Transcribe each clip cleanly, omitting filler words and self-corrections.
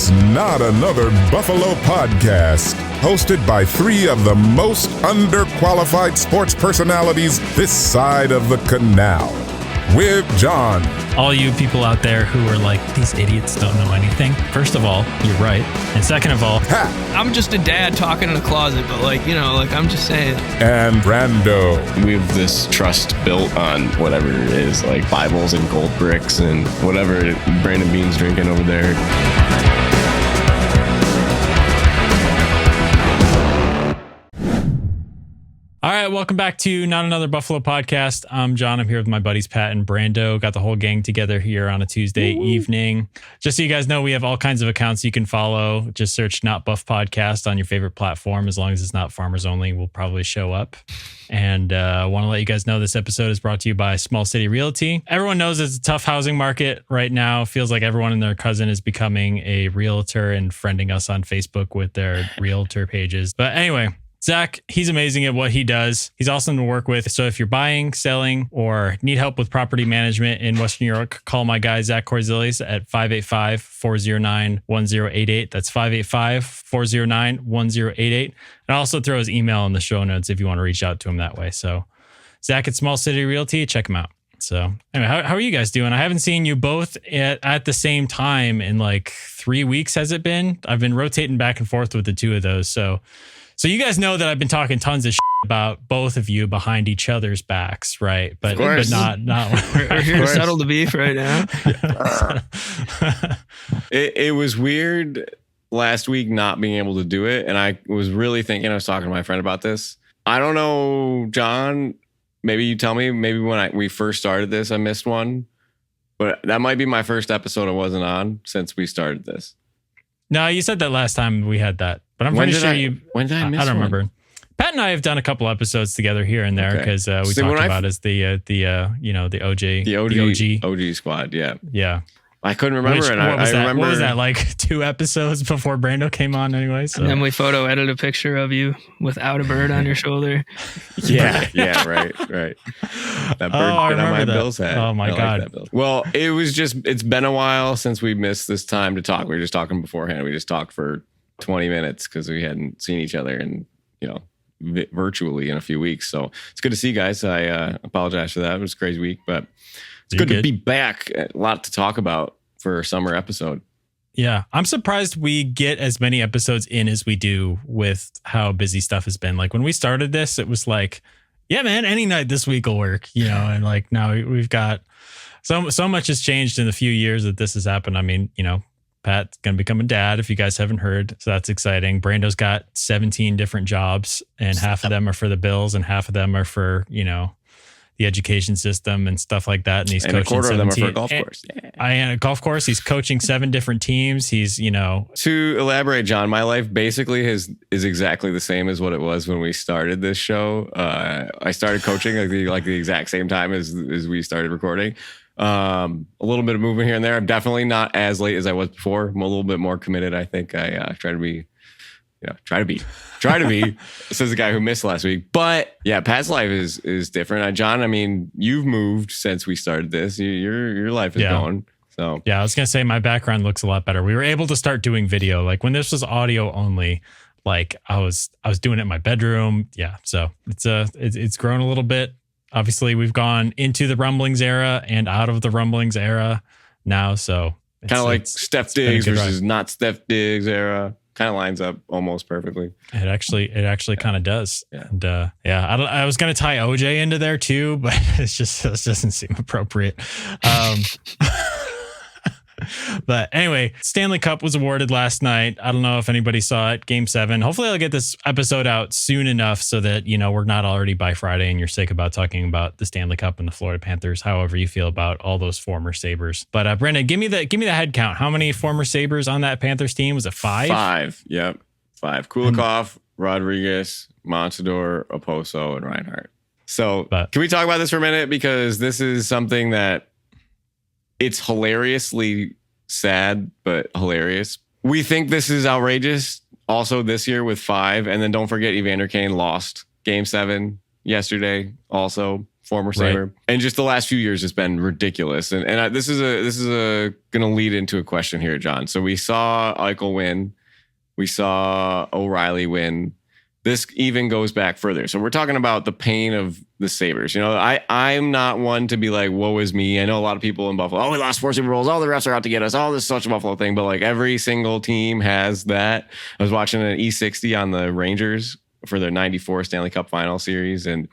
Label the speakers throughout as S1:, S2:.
S1: It's Not Another Buffalo Podcast, hosted by three of the most underqualified sports personalities this side of the canal. With John.
S2: All you people out there who are like, these idiots don't know anything. First of all, you're right. And second of all,
S1: Pat.
S3: I'm just a dad talking in a closet, but I'm just saying.
S1: And Brando.
S4: We have this trust built on whatever it is, like Bibles and gold bricks and whatever Brandon Bean's drinking over there.
S2: All right, welcome back to Not Another Buffalo Podcast. I'm John. I'm here with my buddies Pat and Brando. Got the whole gang together here on a Tuesday evening. Just so you guys know, we have all kinds of accounts you can follow. Just search Not Buff Podcast on your favorite platform. As long as it's not Farmers Only, we'll probably show up. And I want to let you guys know this episode is brought to you by Small City Realty. Everyone knows it's a tough housing market right now. Feels like everyone and their cousin is becoming a realtor and friending us on Facebook with their realtor pages. But anyway, Zach, he's amazing at what he does. He's awesome to work with. So if you're buying, selling, or need help with property management in Western New York, call my guy, Zach Korzelius, at 585-409-1088. That's 585-409-1088. And I'll also throw his email in the show notes if you want to reach out to him that way. So Zach at Small City Realty, check him out. So anyway, how are you guys doing? I haven't seen you both at the same time in like 3 weeks, has it been? I've been rotating back and forth with the two of those. So you guys know that I've been talking tons of shit about both of you behind each other's backs, right? But not.
S3: We're here to settle the beef right now.
S4: It was weird last week not being able to do it, and I was really thinking. I was talking to my friend about this. I don't know, John. Maybe you tell me. Maybe when we first started this, I missed one, but that might be my first episode I wasn't on since we started this.
S2: No, you said that last time we had that. But I'm pretty sure
S4: when did I miss
S2: I don't
S4: one?
S2: remember. Pat and I have done a couple episodes together here and there because we talked about as the OG
S4: squad. Yeah.
S2: Yeah.
S4: I couldn't remember.
S2: What was that, like 2 episodes before Brando came on anyway? So.
S3: And then we photo edited a picture of you without a bird on your shoulder.
S4: Yeah, right. That bird bit on my Bill's head.
S2: Oh my God.
S4: Like that, well, it's been a while since we missed this time to talk. We were just talking beforehand. We just talked for 20 minutes because we hadn't seen each other in, virtually in a few weeks. So it's good to see you guys. I apologize for that. It was a crazy week, but it's good to be back. A lot to talk about for a summer episode.
S2: Yeah. I'm surprised we get as many episodes in as we do with how busy stuff has been. Like when we started this, it was like, yeah, man, any night this week will work, and like now we've got so much has changed in the few years that this has happened. I mean, Pat's going to become a dad, if you guys haven't heard. So that's exciting. Brando's got 17 different jobs, and half of them are for the Bills and half of them are for, the education system and stuff like that. And he's coaching 17.
S4: A quarter of them are for a golf course.
S2: Yeah. A golf course. He's coaching 7 different teams. He's,
S4: To elaborate, John, my life basically is exactly the same as what it was when we started this show. I started coaching like the exact same time as we started recording. A little bit of movement here and there. I'm definitely not as late as I was before. I'm a little bit more committed. I think I try to be, says the guy who missed last week. But yeah, Pat's life is different. John, I mean, you've moved since we started this. Your life is going. So
S2: yeah, I was gonna say my background looks a lot better. We were able to start doing video. Like when this was audio only, like I was doing it in my bedroom. Yeah, so it's grown a little bit. Obviously, we've gone into the Rumblings era and out of the Rumblings era now. So
S4: kind of like Steph Diggs versus not Steph Diggs era. Kind of lines up almost perfectly.
S2: It actually kind of does.
S4: Yeah.
S2: And I was going to tie OJ into there too, but it doesn't seem appropriate. But anyway, Stanley Cup was awarded last night. I don't know if anybody saw it. Game 7. Hopefully I'll get this episode out soon enough so that, we're not already by Friday and you're sick about talking about the Stanley Cup and the Florida Panthers, however you feel about all those former Sabres. But Brendan, give me the head count. How many former Sabres on that Panthers team? Was it 5?
S4: 5. Yep. 5. Kulikov, Rodriguez, Montador, Oposo, and Reinhart. So can we talk about this for a minute? Because this is something that it's hilariously sad, but hilarious. We think this is outrageous also this year with 5. And then don't forget Evander Kane lost Game 7 yesterday also. former Sabre. And just the last few years has been ridiculous. And this is going to lead into a question here, John. So we saw Eichel win. We saw O'Reilly win. This even goes back further. So we're talking about the pain of the Sabres. You know, I'm not one to be like, woe is me. I know a lot of people in Buffalo, we lost 4 Super Bowls. All the refs are out to get us. All this is such a Buffalo thing. But like every single team has that. I was watching an E60 on the Rangers for their 94 Stanley Cup final series. And,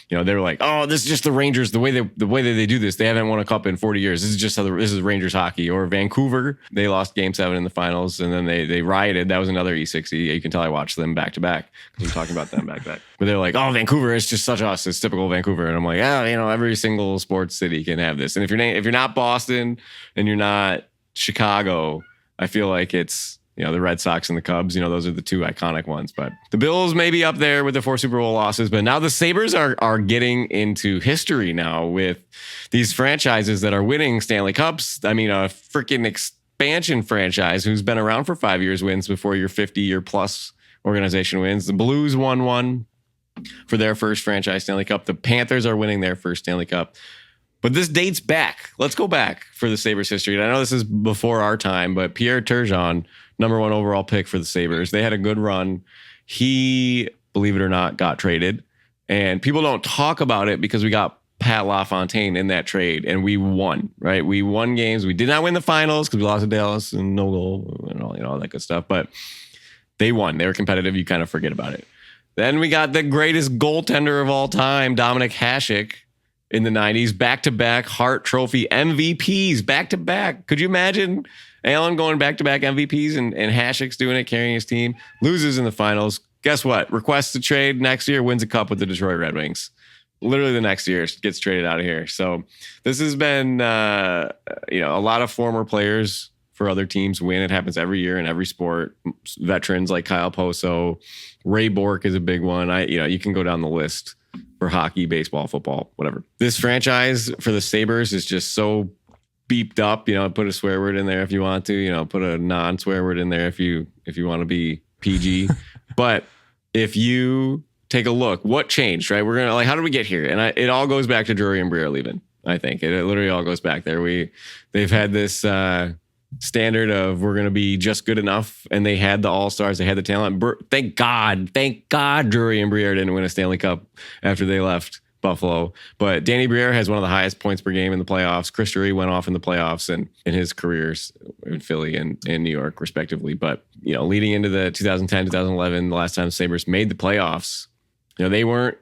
S4: you know, they were like, oh, this is just the Rangers. The way that they do this, they haven't won a cup in 40 years. This is just this is Rangers hockey. Or Vancouver, they lost game 7 in the finals and then they rioted. That was another E60. You can tell I watched them back to back because I'm talking about them back to back. But they're like, oh, Vancouver, it's just such us. It's typical Vancouver. And I'm like, yeah, you know, every single sports city can have this. And if you're not Boston and you're not Chicago, I feel like it's, you know, the Red Sox and the Cubs, you know, those are the 2 iconic ones. But the Bills may be up there with the 4 Super Bowl losses. But now the Sabres are getting into history now with these franchises that are winning Stanley Cups. I mean, a freaking expansion franchise who's been around for 5 years wins before your 50-year plus organization wins. The Blues won one for their first franchise Stanley Cup. The Panthers are winning their first Stanley Cup. But this dates back. Let's go back for the Sabres history. And I know this is before our time, but Pierre Turgeon, number 1 overall pick for the Sabres. They had a good run. He, believe it or not, got traded. And people don't talk about it because we got Pat LaFontaine in that trade and we won, right? We won games. We did not win the finals because we lost to Dallas and no goal and all, you know, all that good stuff. But they won. They were competitive. You kind of forget about it. Then we got the greatest goaltender of all time, Dominik Hasek, in the 90s, back-to-back Hart Trophy MVPs, back-to-back. Could you imagine Allen going back-to-back MVPs and Hasek's doing it, carrying his team, loses in the finals? Guess what? Requests a trade next year, wins a cup with the Detroit Red Wings. Literally the next year, gets traded out of here. So this has been, you know, a lot of former players for other teams win. It happens every year in every sport. Veterans like Kyle Poso, Ray Bourque is a big one. You can go down the list for hockey, baseball, football, whatever. This franchise for the Sabres is just so beeped up. You know, put a swear word in there if you want to. You know, put a non-swear word in there if you want to be PG. But if you take a look, what changed, right? We're gonna how did we get here? And it all goes back to Drury and Briere leaving. I think it literally all goes back there. They've had this standard of we're going to be just good enough, and they had the all-stars, they had the talent. Thank God Drury and Briere didn't win a Stanley Cup after they left Buffalo. But Danny Briere has one of the highest points per game in the playoffs. Chris Drury went off in the playoffs and in his careers in Philly and in New York, respectively. But, you know, leading into the 2010, 2011, the last time the Sabres made the playoffs, you know, they weren't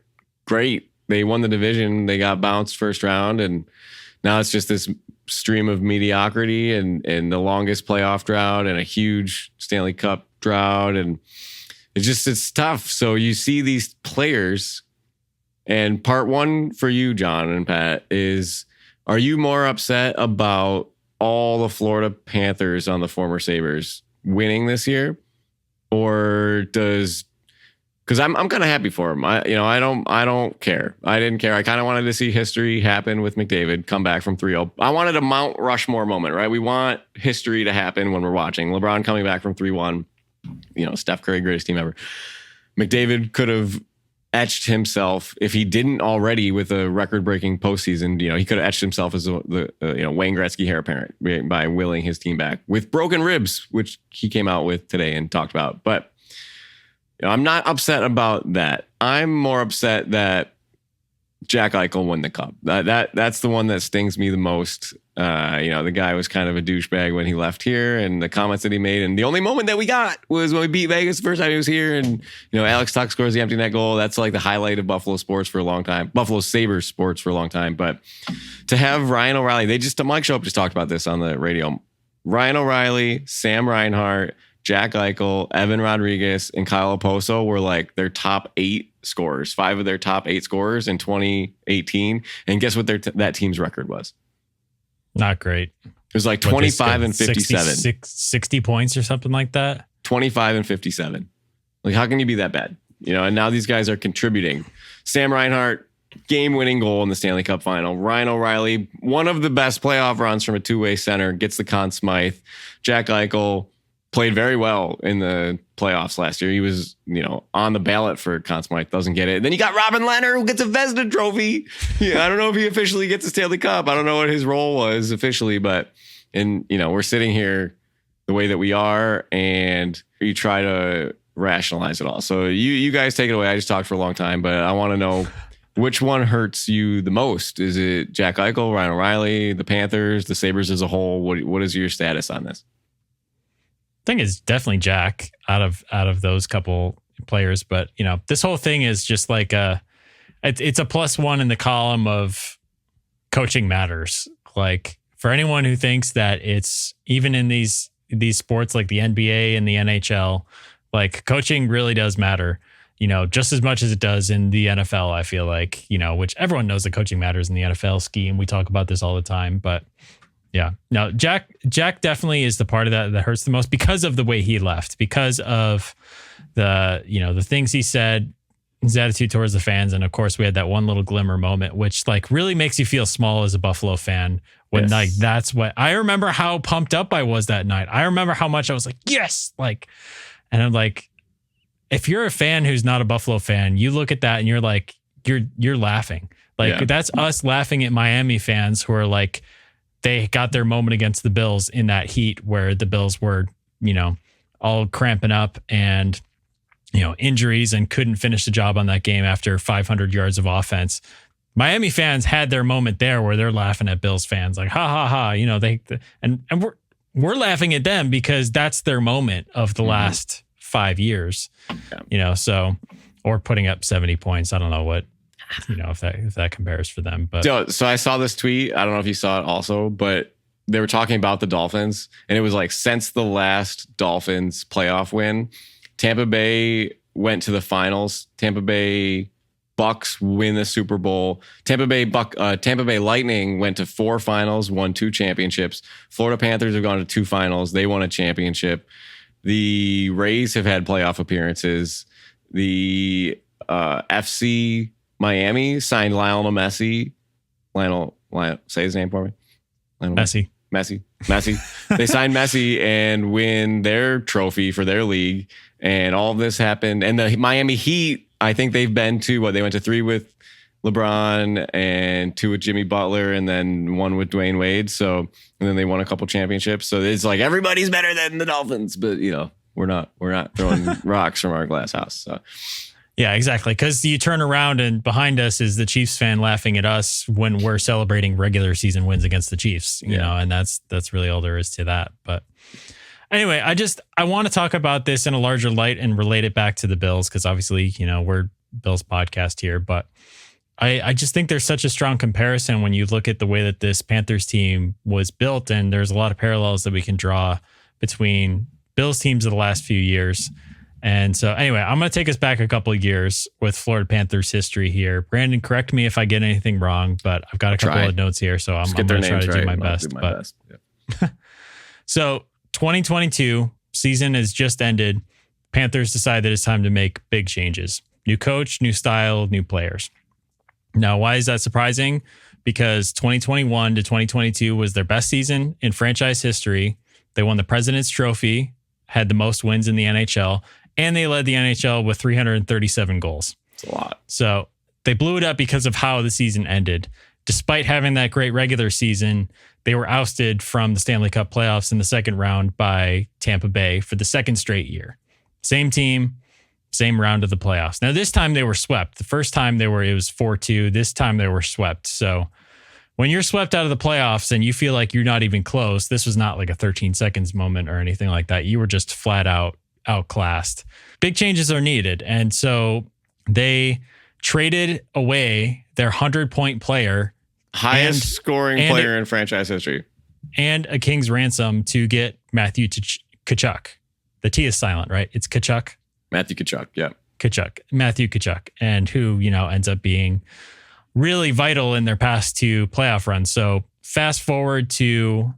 S4: great. They won the division. They got bounced first round, and now it's just this stream of mediocrity and the longest playoff drought and a huge Stanley Cup drought. And it's tough. So you see these players, and part one for you, John and Pat, is, are you more upset about all the Florida Panthers on the former Sabres winning this year? Or because I'm kind of happy for him. I don't care. I didn't care. I kind of wanted to see history happen with McDavid, come back from 3-0. I wanted a Mount Rushmore moment, right? We want history to happen when we're watching. LeBron coming back from 3-1, you know, Steph Curry, greatest team ever. McDavid could have etched himself, if he didn't already with a record-breaking postseason, you know, he could have etched himself as the Wayne Gretzky heir apparent by willing his team back with broken ribs, which he came out with today and talked about. But you know, I'm not upset about that. I'm more upset that Jack Eichel won the cup. That's the one that stings me the most. You know, the guy was kind of a douchebag when he left here, and the comments that he made. And the only moment that we got was when we beat Vegas the first time he was here. And, you know, Alex Tuch scores the empty net goal. That's like the highlight of Buffalo sports for a long time. Buffalo Sabres sports for a long time. But to have Ryan O'Reilly, Mike Shope just talked about this on the radio. Ryan O'Reilly, Sam Reinhart, Jack Eichel, Evan Rodriguez, and Kyle Oposo were like their top 8 scorers, 5 of their top 8 scorers in 2018. And guess what that team's record was?
S2: Not great.
S4: It was like 25 and 57.
S2: 60 points or something like that.
S4: 25 and 57. Like, how can you be that bad? You know, and now these guys are contributing. Sam Reinhart, game-winning goal in the Stanley Cup final. Ryan O'Reilly, one of the best playoff runs from a two-way center, gets the Conn Smythe. Jack Eichel, played very well in the playoffs last year. He was, on the ballot for Conn Smythe, doesn't get it. And then you got Robin Lehner, who gets a Vezina trophy. Yeah, I don't know if he officially gets a Stanley Cup. I don't know what his role was officially, but we're sitting here the way that we are, and you try to rationalize it all. So you guys take it away. I just talked for a long time, but I want to know which one hurts you the most. Is it Jack Eichel, Ryan O'Reilly, the Panthers, the Sabres as a whole? What is your status on this?
S2: I think it's definitely Jack out of those couple players, but this whole thing is just like it's a +1 in the column of coaching matters. Like, for anyone who thinks that it's even in these sports like the NBA and the NHL, like, coaching really does matter, just as much as it does in the NFL. I feel like, which everyone knows that coaching matters in the NFL scheme. We talk about this all the time, but yeah, no, Jack definitely is the part of that hurts the most because of the way he left, because of the things he said, his attitude towards the fans. And of course we had that one little glimmer moment, which like really makes you feel small as a Buffalo fan when
S4: Yes.
S2: like, that's what I remember, how pumped up I was that night. I remember how much I was like, yes, like, and I'm like, if you're a fan who's not a Buffalo fan, you look at that and you're like, you're laughing. Like, that's us laughing at Miami fans who are like, they got their moment against the Bills in that heat where the Bills were, all cramping up and, injuries and couldn't finish the job on that game after 500 yards of offense. Miami fans had their moment there where they're laughing at Bills fans like, ha ha ha, and we're laughing at them because that's their moment of the last 5 years, so, or putting up 70 points. I don't know what, if that compares for them, but
S4: so I saw this tweet. I don't know if you saw it also, but they were talking about the Dolphins, and it was like, since the last Dolphins playoff win, Tampa Bay went to the finals. Tampa Bay Bucks win the Super Bowl. Tampa Bay Lightning went to 4 finals, won 2 championships. Florida Panthers have gone to 2 finals. They won a championship. The Rays have had playoff appearances. The FC Miami signed Lionel Messi. Lionel, say his name for me. Lionel
S2: Messi.
S4: They signed Messi and win their trophy for their league. And all of this happened. And the Miami Heat, I think they've been to they went to 3 with LeBron and 2 with Jimmy Butler and then 1 with Dwayne Wade. So, and then they won a couple championships. So it's like, everybody's better than the Dolphins, but we're not throwing rocks from our glass house. So.
S2: Yeah, exactly. Because you turn around and behind us is the Chiefs fan laughing at us when we're celebrating regular season wins against the Chiefs, and that's really all there is to that. But anyway, I want to talk about this in a larger light and relate it back to the Bills, because obviously, we're Bills podcast here, but I just think there's such a strong comparison when you look at the way that this Panthers team was built, and there's a lot of parallels that we can draw between Bills teams of the last few years. And so anyway, I'm going to take us back a couple of years with Florida Panthers history here. Brandon, correct me if I get anything wrong, but I've got a couple of notes here, so I'm going to try to do my best. Yeah. So 2022 season has just ended. Panthers decide that it's time to make big changes. New coach, new style, new players. Now, why is that surprising? Because 2021 to 2022 was their best season in franchise history. They won the President's Trophy, had the most wins in the NHL, and they led the NHL with 337 goals.
S4: It's a lot.
S2: So they blew it up because of how the season ended. Despite having that great regular season, they were ousted from the Stanley Cup playoffs in the second round by Tampa Bay for the second straight year. Same team, same round of the playoffs. Now, this time they were swept. The first time it was 4-2. This time they were swept. So when you're swept out of the playoffs and you feel like you're not even close, this was not like a 13 seconds moment or anything like that. You were just flat out outclassed. Big changes are needed. And so they traded away their 100-point player,
S4: highest scoring player in franchise history,
S2: and a king's ransom to get Matthew Tkachuk. The T is silent, right? It's Tkachuk.
S4: Matthew Tkachuk, yeah.
S2: Matthew Tkachuk, and who, ends up being really vital in their past 2 playoff runs. So fast forward to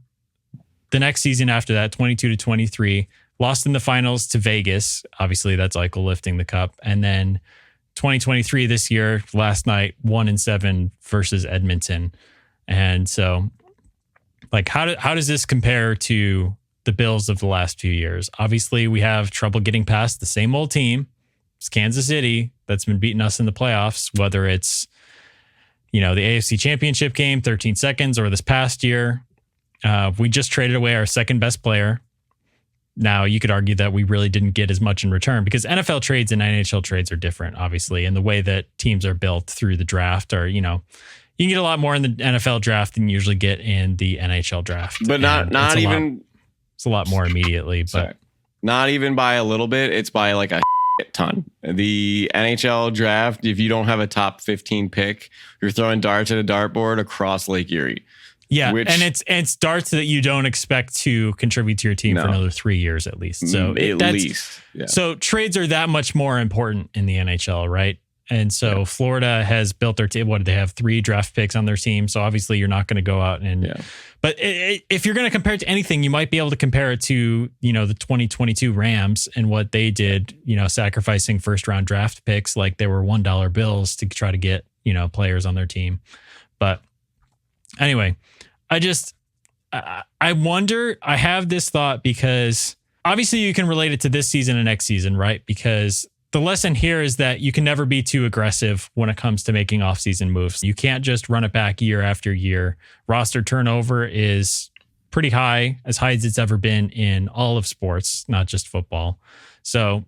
S2: the next season after that, 22 to 23, lost in the finals to Vegas. Obviously, that's Eichel lifting the cup. And then 2023 this year, last night, 1-7 versus Edmonton. And so, like, how does this compare to the Bills of the last few years. Obviously, we have trouble getting past the same old team. It's Kansas City that's been beating us in the playoffs, whether it's, the AFC Championship game, 13 seconds, or this past year. We just traded away our second best player. Now, you could argue that we really didn't get as much in return because NFL trades and NHL trades are different, obviously, and the way that teams are built through the draft are, you can get a lot more in the NFL draft than you usually get in the NHL draft.
S4: But not even...
S2: It's a lot more immediately, but...
S4: Sorry. Not even by a little bit. It's by like a ton. The NHL draft, if you don't have a top 15 pick, you're throwing darts at a dartboard across Lake Erie.
S2: Yeah, and it's darts that you don't expect to contribute to your team for another 3 years at least. So
S4: at least. Yeah.
S2: So trades are that much more important in the NHL, right? And so Florida has built their team. What did they have? 3 draft picks on their team. So obviously you're not going to go out and. Yeah. But if you're going to compare it to anything, you might be able to compare it to the 2022 Rams and what they did. Sacrificing first round draft picks like they were $1 bills to try to get players on their team. But anyway, I wonder. I have this thought because obviously you can relate it to this season and next season, right? Because the lesson here is that you can never be too aggressive when it comes to making offseason moves. You can't just run it back year after year. Roster turnover is pretty high as it's ever been in all of sports, not just football. So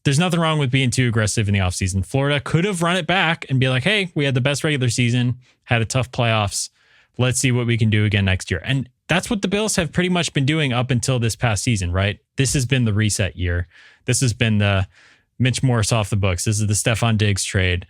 S2: there's nothing wrong with being too aggressive in the offseason. Florida could have run it back and be like, hey, we had the best regular season, had a tough playoffs. Let's see what we can do again next year. And that's what the Bills have pretty much been doing up until this past season, right? This has been the reset year. This has been the Mitch Morse off the books. This is the Stephon Diggs trade.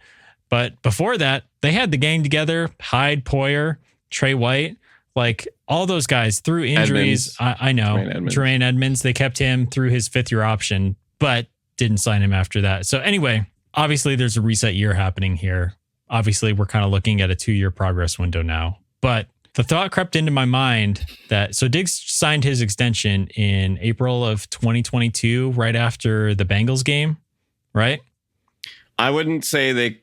S2: But before that, they had the gang together. Hyde, Poyer, Trey White, like all those guys through injuries. I know. Jermaine Edmonds, they kept him through his 5th-year option, but didn't sign him after that. So anyway, obviously there's a reset year happening here. Obviously, we're kind of looking at a 2-year progress window now. But the thought crept into my mind that Diggs signed his extension in April of 2022, right after the Bengals game. Right?
S4: I wouldn't say they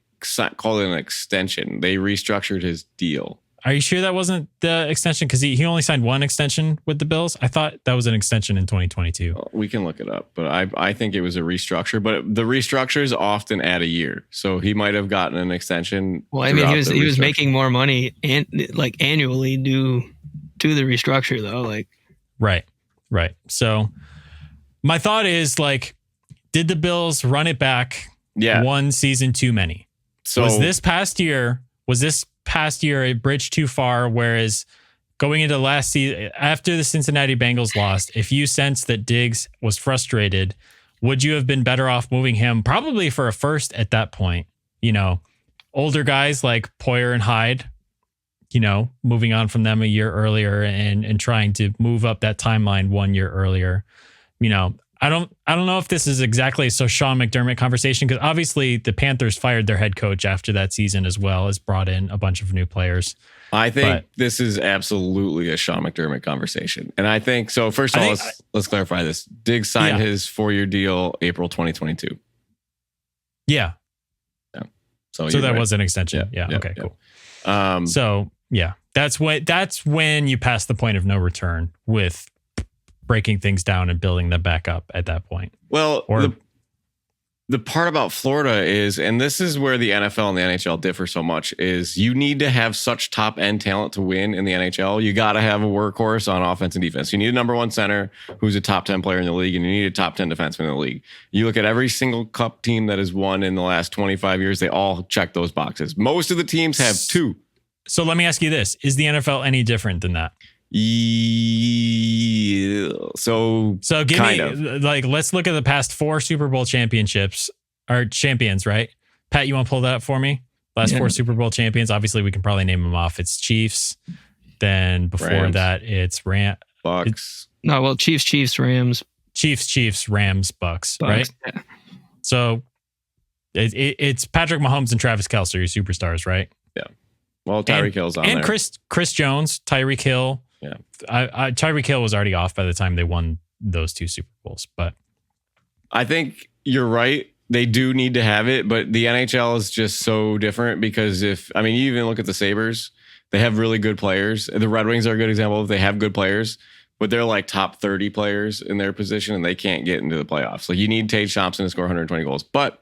S4: called it an extension. They restructured his deal.
S2: Are you sure that wasn't the extension? Because he only signed one extension with the Bills. I thought that was an extension in 2022.
S4: Well, we can look it up, but I think it was a restructure. But the restructures often add a year, so he might have gotten an extension.
S3: Well, I mean, he was making more money and like annually due to the restructure, though. Like,
S2: right. So my thought is like, did the Bills run it back one season too many?
S4: So
S2: was this past year a bridge too far? Whereas going into last season, after the Cincinnati Bengals lost, if you sensed that Diggs was frustrated, would you have been better off moving him probably for a first at that point? Older guys like Poyer and Hyde, moving on from them a year earlier and trying to move up that timeline 1 year earlier. I don't know if this is exactly a Sean McDermott conversation, because obviously the Panthers fired their head coach after that season as well as brought in a bunch of new players.
S4: I think this is absolutely a Sean McDermott conversation. And I think, so first of all, let's clarify this. Diggs signed his 4-year deal April 2022.
S2: Yeah. So that
S4: right.
S2: was an extension. Yeah. Okay, cool. So yeah, that's when you pass the point of no return with breaking things down and building them back up at that point.
S4: Well, the part about Florida is, and this is where the NFL and the NHL differ so much, is you need to have such top end talent to win in the NHL. You got to have a workhorse on offense and defense. You need a number 1 center who's a top 10 player in the league, and you need a top 10 defenseman in the league. You look at every single cup team that has won in the last 25 years, they all check those boxes. Most of the teams have 2.
S2: So let me ask you this. Is the NFL any different than that?
S4: So
S2: give
S4: kind
S2: me
S4: of.
S2: Like, let's look at the past 4 Super Bowl championships or champions, right? Pat, you want to pull that up for me? Last 4 Super Bowl champions. Obviously, we can probably name them off. It's Chiefs. Then before
S4: Rams.
S2: That, it's
S4: Bucks.
S3: Chiefs, Rams.
S2: Chiefs, Rams, Bucks, right?
S3: Yeah.
S2: So it's Patrick Mahomes and Travis Kelce, your superstars, right?
S4: Yeah. Well, Tyreek Hill's on there.
S2: And Chris Jones, Tyreek Hill.
S4: Yeah.
S2: Tyreek Hill was already off by the time they won those 2 Super Bowls. But
S4: I think you're right. They do need to have it, but the NHL is just so different because you even look at the Sabres, they have really good players. The Red Wings are a good example. They have good players, but they're like top 30 players in their position and they can't get into the playoffs. Like you need Tage Thompson to score 120 goals. But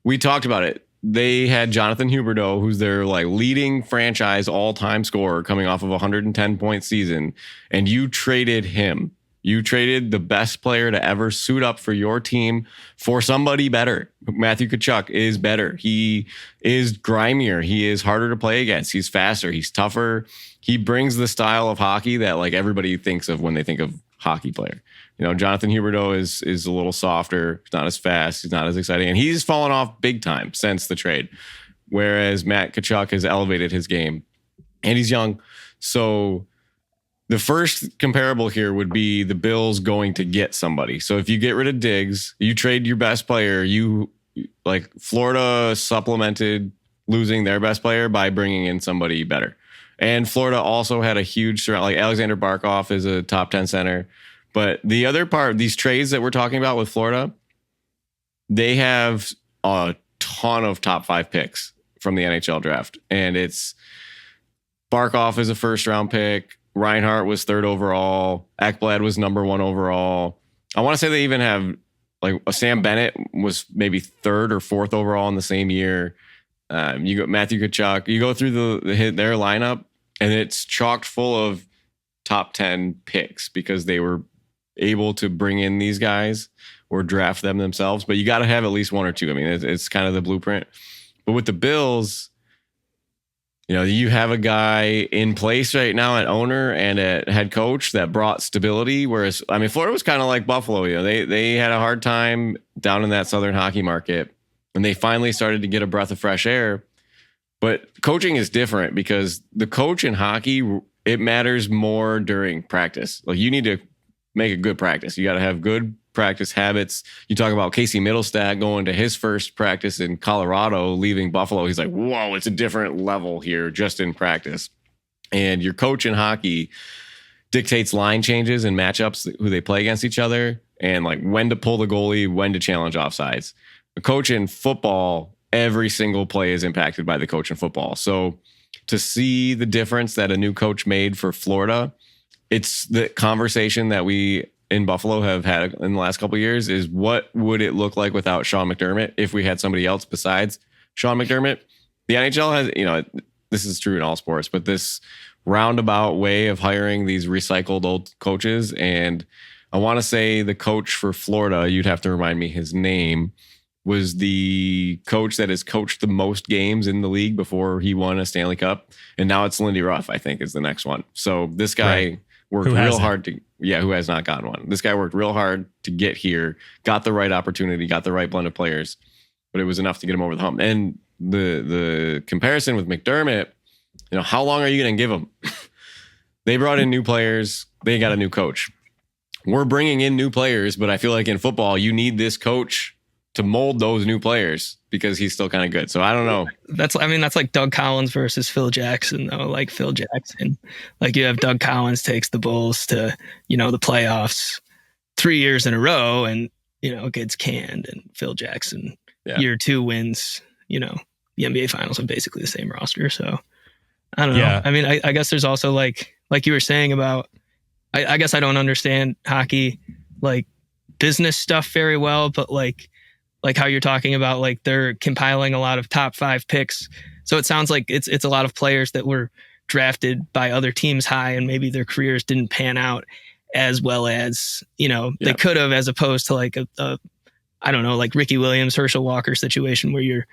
S4: we talked about it. They had Jonathan Huberdeau, who's their like leading franchise all-time scorer coming off of a 110-point season, and you traded him. You traded the best player to ever suit up for your team for somebody better. Matthew Tkachuk is better. He is grimier. He is harder to play against. He's faster. He's tougher. He brings the style of hockey that like everybody thinks of when they think of hockey player. You know, Jonathan Huberdeau is a little softer. He's not as fast. He's not as exciting. And he's fallen off big time since the trade. Whereas Matt Tkachuk has elevated his game. And he's young. So the first comparable here would be the Bills going to get somebody. So if you get rid of Diggs, you trade your best player, like Florida supplemented losing their best player by bringing in somebody better. And Florida also had a huge surround, like Alexander Barkov is a top 10 center. But the other part, these trades that we're talking about with Florida, they have a ton of top 5 picks from the NHL draft. And it's Barkov is a first round pick. Reinhart was 3rd overall. Ekblad was number 1 overall. I want to say they even have like Sam Bennett was maybe 3rd or 4th overall in the same year. You got Matthew Tkachuk. You go through their lineup, and it's chocked full of top 10 picks because they were able to bring in these guys or draft them themselves. But you got to have at least 1 or 2. I mean, it's kind of the blueprint. But with the Bills, you know, you have a guy in place right now at owner and at head coach that brought stability. Whereas, I mean, Florida was kind of like Buffalo. You know, they had a hard time down in that Southern hockey market, and they finally started to get a breath of fresh air. But coaching is different because the coach in hockey, it matters more during practice. Like you need to make a good practice. You got to have good practice habits. You talk about Casey Middlestat going to his first practice in Colorado, leaving Buffalo. He's like, whoa, it's a different level here just in practice. And your coach in hockey dictates line changes and matchups, who they play against each other, and like when to pull the goalie, when to challenge offsides. The coach in football, every single play is impacted by the coach in football. So to see the difference that a new coach made for Florida, it's the conversation that we in Buffalo have had in the last couple of years is what would it look like without Sean McDermott if we had somebody else besides Sean McDermott? The NHL has, you know, this is true in all sports, but this roundabout way of hiring these recycled old coaches. And I want to say the coach for Florida, you'd have to remind me his name, was the coach that has coached the most games in the league before he won a Stanley Cup. And now it's Lindy Ruff, I think, is the next one. So this guy worked real hard to, who has not gotten one. This guy worked real hard to get here, got the right opportunity, got the right blend of players, but it was enough to get him over the hump. And the comparison with McDermott, you know, how long are you going to give him? They brought in new players. They got a new coach. We're bringing in new players, but I feel like in football, you need this coach to mold those new players because he's still kind of good. So I don't know.
S3: That's like Doug Collins versus Phil Jackson, though. Like Phil Jackson, like you have Doug Collins takes the Bulls to, you know, the playoffs 3 years in a row and, you know, gets canned. And Phil Jackson, year 2 wins, you know, the NBA finals have basically the same roster. So I don't know.
S2: Yeah.
S3: I mean, I guess there's also like you were saying about, I guess I don't understand hockey, like business stuff very well, but like how you're talking about, like they're compiling a lot of top 5 picks. So it sounds like it's a lot of players that were drafted by other teams high and maybe their careers didn't pan out as well as, you know, they could have, as opposed to like a I don't know, like Ricky Williams, Herschel Walker situation where you're,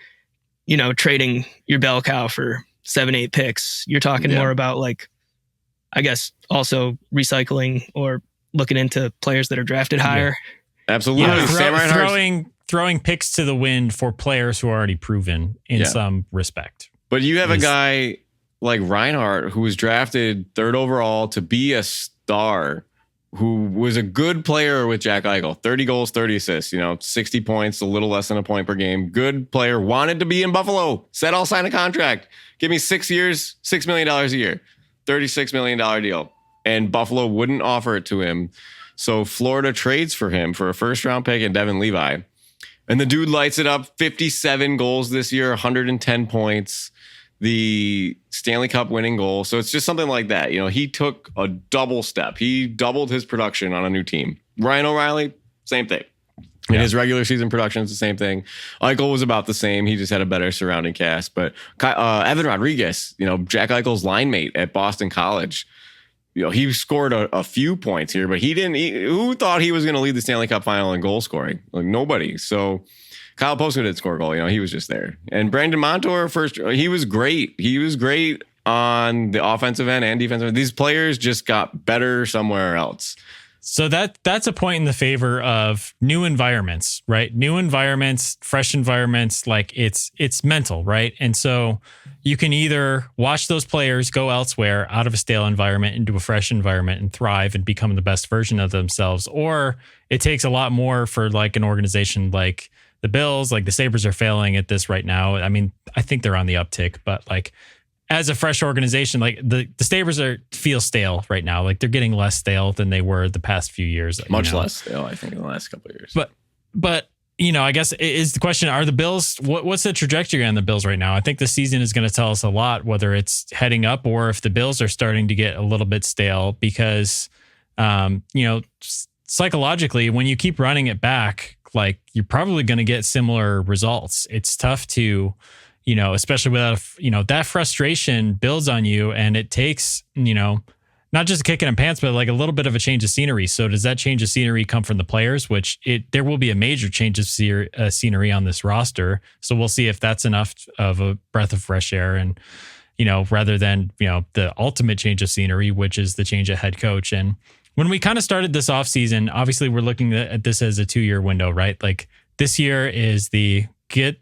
S3: you know, trading your bell cow for 7-8 picks. You're talking more about like, I guess also recycling or looking into players that are drafted higher.
S4: Absolutely.
S2: Yeah, throwing picks to the wind for players who are already proven in some respect.
S4: But you have a guy like Reinhart who was drafted 3rd overall to be a star, who was a good player with Jack Eichel. 30 goals, 30 assists, you know, 60 points, a little less than a point per game. Good player, wanted to be in Buffalo. Said, I'll sign a contract. Give me 6 years, $6 million a year. $36 million deal. And Buffalo wouldn't offer it to him. So Florida trades for him for a first round pick and Devin Levi. And the dude lights it up, 57 goals this year, 110 points. the Stanley Cup winning goal. So it's just something like that. You know, he took a double step. He doubled his production on a new team. Ryan O'Reilly, same thing. In his regular season production, it's the same thing. Eichel was about the same. He just had a better surrounding cast. But Evan Rodriguez, you know, Jack Eichel's line mate at Boston College, you know, he scored a few points here, but who thought he was going to lead the Stanley Cup final in goal scoring? Like nobody. So Kyle Posko did score a goal. You know, he was just there. And Brandon Montour, he was great. He was great on the offensive end and defensive end. These players just got better somewhere else.
S2: So that's a point in the favor of new environments, right? New environments, fresh environments, like it's mental, right? And so you can either watch those players go elsewhere out of a stale environment into a fresh environment and thrive and become the best version of themselves, or it takes a lot more for like an organization like the Bills, like the Sabres are failing at this right now. I mean, I think they're on the uptick, but like as a fresh organization, like the Sabres feel stale right now. Like they're getting less stale than they were the past few years.
S4: Much less stale, I think, in the last couple of years.
S2: But you know, I guess is the question: are the Bills? What's the trajectory on the Bills right now? I think the season is going to tell us a lot whether it's heading up or if the Bills are starting to get a little bit stale. Because, you know, psychologically, when you keep running it back, like you're probably going to get similar results. It's tough to, you know, especially without, you know, that frustration builds on you and it takes, you know, not just a kick in the pants, but like a little bit of a change of scenery. So does that change of scenery come from the players, which there will be a major change of scenery on this roster. So we'll see if that's enough of a breath of fresh air and, you know, rather than, you know, the ultimate change of scenery, which is the change of head coach. And when we kind of started this offseason, obviously we're looking at this as a 2-year window, right? Like this year is get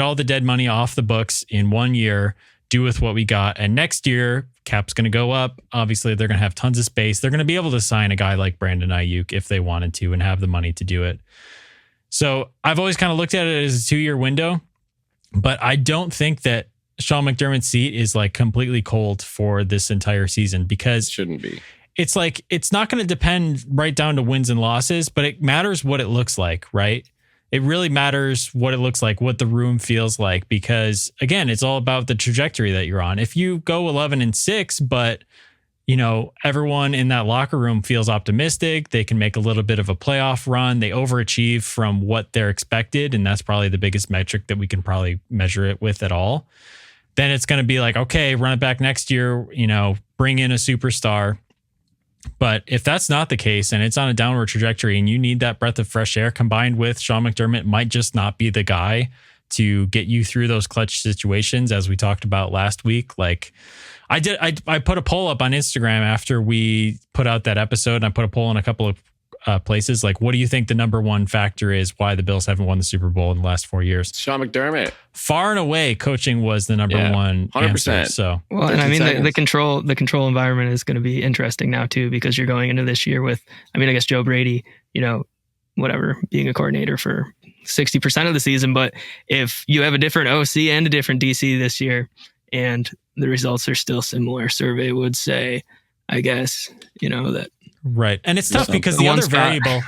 S2: all the dead money off the books in 1 year, do with what we got. And next year, cap's going to go up. Obviously, they're going to have tons of space. They're going to be able to sign a guy like Brandon Ayuk if they wanted to and have the money to do it. So I've always kind of looked at it as a 2-year window, but I don't think that Sean McDermott's seat is like completely cold for this entire season because
S4: it shouldn't be.
S2: It's like, it's not going to depend right down to wins and losses, but it matters what it looks like, right? It really matters what it looks like, what the room feels like, because again, it's all about the trajectory that you're on. If you go 11-6, but you know, everyone in that locker room feels optimistic, they can make a little bit of a playoff run, they overachieve from what they're expected, and that's probably the biggest metric that we can probably measure it with at all, then it's going to be like, okay, run it back next year, you know, bring in a superstar. But if that's not the case and it's on a downward trajectory and you need that breath of fresh air combined with Sean McDermott might just not be the guy to get you through those clutch situations, as we talked about last week. Like I put a poll up on Instagram after we put out that episode, and I put a poll in a couple of places. Like, what do you think the number one factor is why the Bills haven't won the Super Bowl in the last 4 years?
S4: Sean McDermott.
S2: Far and away, coaching was the number one
S4: 100%.
S2: answer. So,
S3: well, and I mean, the control environment is going to be interesting now too, because you're going into this year with, I mean, I guess Joe Brady, you know, whatever, being a coordinator for 60% of the season. But if you have a different OC and a different DC this year, and the results are still similar, survey would say, I guess, you know, that.
S2: Right. And it's tough because the other variable,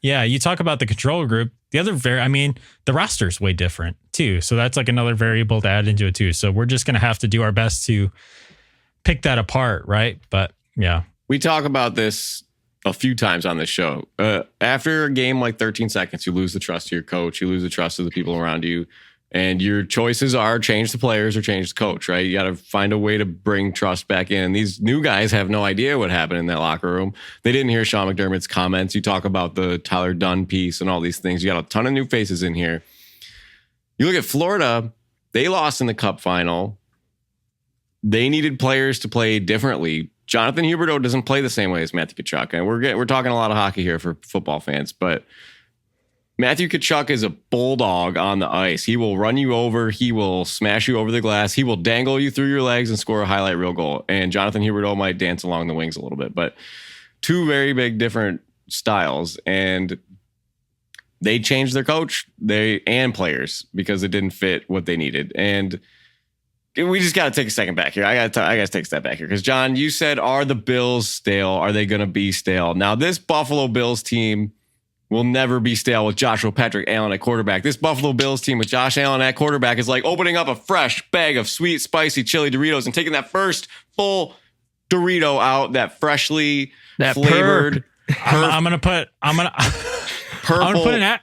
S2: you talk about the control group, the roster's way different too. So that's like another variable to add into it too. So we're just going to have to do our best to pick that apart. Right. But yeah,
S4: we talk about this a few times on this show. After a game like 13 seconds, you lose the trust of your coach, you lose the trust of the people around you. And your choices are change the players or change the coach, right? You got to find a way to bring trust back in. These new guys have no idea what happened in that locker room. They didn't hear Sean McDermott's comments. You talk about the Tyler Dunn piece and all these things. You got a ton of new faces in here. You look at Florida, they lost in the Cup final. They needed players to play differently. Jonathan Huberdeau doesn't play the same way as Matthew Tkachuk. And we're talking a lot of hockey here for football fans, but Matthew Tkachuk is a bulldog on the ice. He will run you over. He will smash you over the glass. He will dangle you through your legs and score a highlight reel goal. And Jonathan Huberdeau might dance along the wings a little bit, but two very big different styles. And they changed their coach and players because it didn't fit what they needed. And we just got to take a second back here. I got to take a step back here because, John, you said, are the Bills stale? Are they going to be stale? Now, this Buffalo Bills team, will never be stale with Joshua Patrick Allen at quarterback. This Buffalo Bills team with Josh Allen at quarterback is like opening up a fresh bag of sweet, spicy chili Doritos and taking that first full Dorito out, that freshly flavored.
S2: I'm gonna put an at.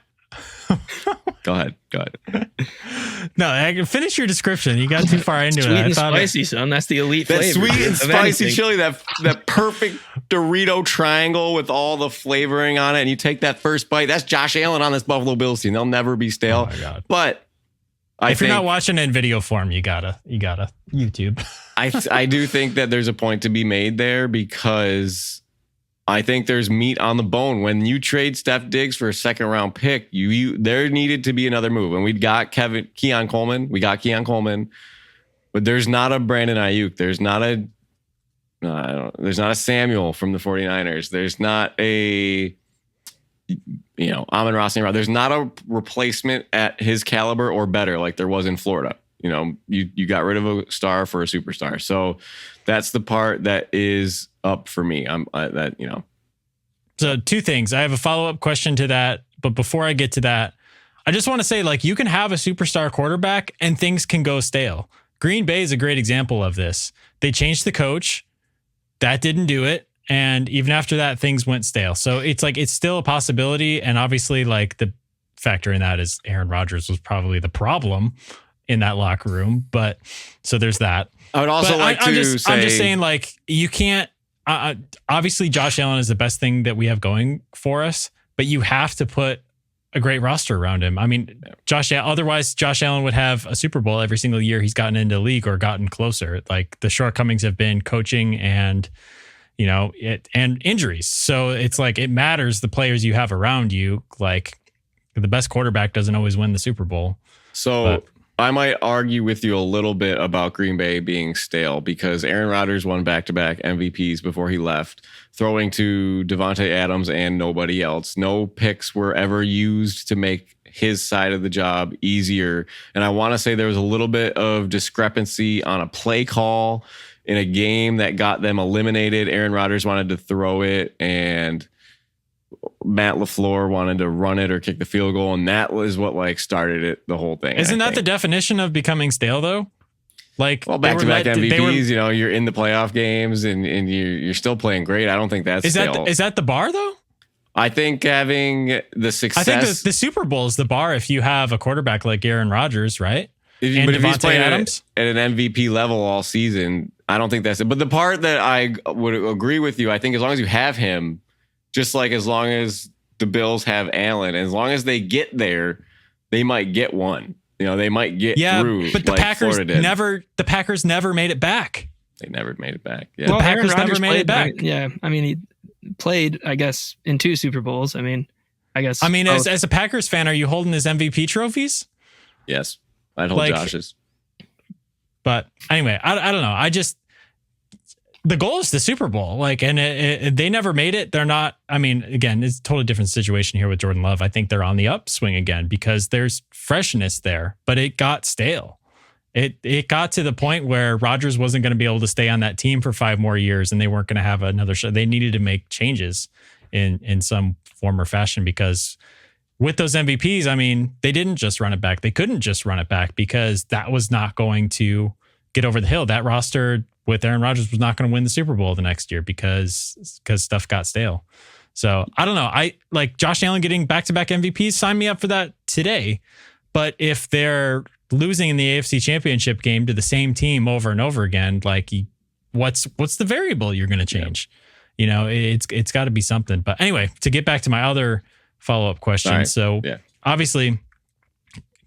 S4: Go ahead.
S2: No, I can finish your description. You got too far into
S3: sweet
S2: it.
S3: and spicy, son. That's the elite flavor.
S4: That sweet and spicy chili, that perfect Dorito triangle with all the flavoring on it. And you take that first bite. That's Josh Allen on this Buffalo Bills team. They'll never be stale.
S2: Oh my God.
S4: But
S2: if you're not watching it in video form, you gotta YouTube.
S4: I do think that there's a point to be made there, because I think there's meat on the bone. When you trade Steph Diggs for a second round pick, there needed to be another move. And we got Keon Coleman, but there's not a Brandon Ayuk. There's not a Samuel from the 49ers. There's not a, Amon-Ra St. Brown. There's not a replacement at his caliber or better like there was in Florida. You got rid of a star for a superstar. So that's the part that is up for me.
S2: So two things. I have a follow-up question to that, but before I get to that, I just want to say, you can have a superstar quarterback and things can go stale. Green Bay is a great example of this. They changed the coach. That didn't do it. And even after that, things went stale. So it's still a possibility. And obviously, the factor in that is Aaron Rodgers was probably the problem in that locker room. But so there's that.
S4: I would also I'm just
S2: saying, you can't. Obviously, Josh Allen is the best thing that we have going for us, but you have to put a great roster around him. I mean, otherwise Josh Allen would have a Super Bowl every single year he's gotten into the league or gotten closer. The shortcomings have been coaching and, and injuries. So it's it matters the players you have around you. The best quarterback doesn't always win the Super Bowl.
S4: So I might argue with you a little bit about Green Bay being stale, because Aaron Rodgers won back-to-back MVPs before he left, throwing to Devontae Adams and nobody else. No picks were ever used to make his side of the job easier. And I want to say there was a little bit of discrepancy on a play call in a game that got them eliminated. Aaron Rodgers wanted to throw it, and Matt LaFleur wanted to run it or kick the field goal, and that was what started it, the whole thing.
S2: Isn't that the definition of becoming stale, though?
S4: Back-to-back MVPs, you're in the playoff games and you're still playing great. I don't think that's stale.
S2: Is that the bar, though?
S4: I think having the success...
S2: I think the Super Bowl is the bar if you have a quarterback like Aaron Rodgers, right?
S4: If he's playing at an MVP level all season, I don't think that's it. But the part that I would agree with you, I think as long as you have him, just as long as the Bills have Allen, as long as they get there, they might get one. They might get through.
S2: But the Packers never made it back.
S4: They never made it back. Yeah.
S2: The Packers never made it back.
S3: Yeah. I mean, he played, I guess, in 2 Super Bowls. I mean,
S2: as a Packers fan, are you holding his MVP trophies?
S4: Yes. I'd hold Josh's.
S2: But anyway, I don't know. The goal is the Super Bowl, and they never made it. They're not. I mean, again, it's a totally different situation here with Jordan Love. I think they're on the upswing again because there's freshness there, but it got stale. It got to the point where Rodgers wasn't going to be able to stay on that team for 5 more years, and they weren't going to have another show. They needed to make changes in some form or fashion, because with those MVPs, I mean, they didn't just run it back. They couldn't just run it back because that was not going to get over the hill. That roster with Aaron Rodgers was not going to win the Super Bowl the next year because stuff got stale. So I don't know. I like Josh Allen getting back-to-back MVPs. Sign me up for that today. But if they're losing in the AFC Championship game to the same team over and over again, what's the variable you're going to change? Yeah. It's got to be something. But anyway, to get back to my other follow-up question. Right. So obviously,